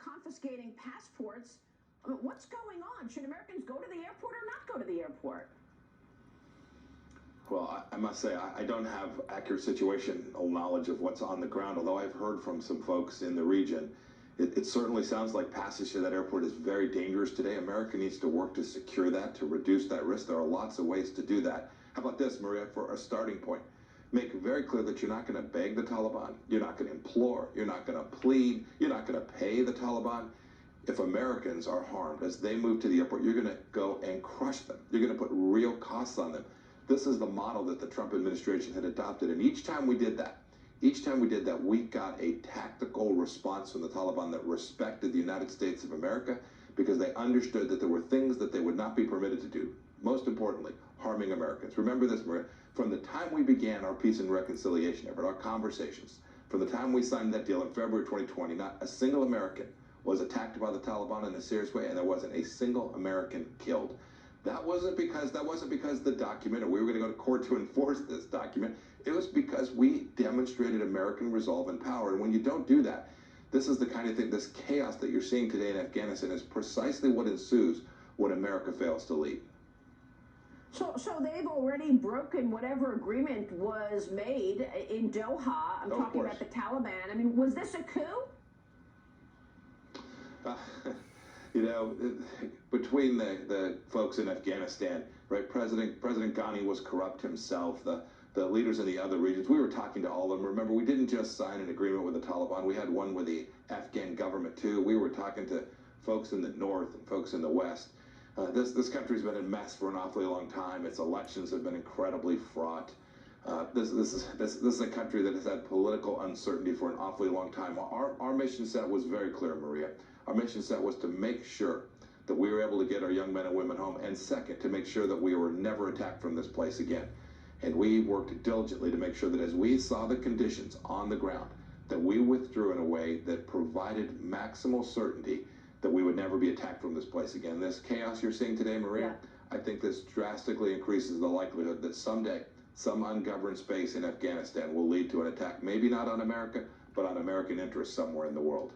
confiscating passports. I mean, what's going on? Should Americans go to the airport or not go to the airport? Well, I must say, I don't have accurate situational knowledge of what's on the ground, although I've heard from some folks in the region. It certainly sounds like passage to that airport is very dangerous today. America needs to work to secure that, to reduce that risk. There are lots of ways to do that. How about this, Maria, for a starting point? Make it very clear that you're not going to beg the Taliban. You're not going to implore. You're not going to plead. You're not going to pay the Taliban. If Americans are harmed as they move to the airport, you're going to go and crush them. You're going to put real costs on them. This is the model that the Trump administration had adopted. And each time we did that, we got a tactical response from the Taliban that respected the United States of America because they understood that there were things that they would not be permitted to do. Most importantly, harming Americans. Remember this, Maria, from the time we began our peace and reconciliation effort, our conversations, from the time we signed that deal in February 2020, not a single American was attacked by the Taliban in a serious way, and there wasn't a single American killed. That wasn't because the document, or we were going to go to court to enforce this document. It was because we demonstrated American resolve and power. And when you don't do that, this is the kind of thing, this chaos that you're seeing today in Afghanistan is precisely what ensues when America fails to lead. So they've already broken whatever agreement was made in Doha. I'm talking about the Taliban. I mean, was this a coup? You know, between the folks in Afghanistan, right? President Ghani was corrupt himself. The leaders in the other regions, we were talking to all of them. Remember, we didn't just sign an agreement with the Taliban. We had one with the Afghan government, too. We were talking to folks in the north and folks in the west. This country's been a mess for an awfully long time. Its elections have been incredibly fraught. This is a country that has had political uncertainty for an awfully long time. Our mission set was very clear, Maria. Our mission set was to make sure that we were able to get our young men and women home, and second, to make sure that we were never attacked from this place again. And we worked diligently to make sure that as we saw the conditions on the ground, that we withdrew in a way that provided maximal certainty that we would never be attacked from this place again. This chaos you're seeing today, Maria, I think this drastically increases the likelihood that someday some ungoverned space in Afghanistan will lead to an attack, maybe not on America, but on American interests somewhere in the world.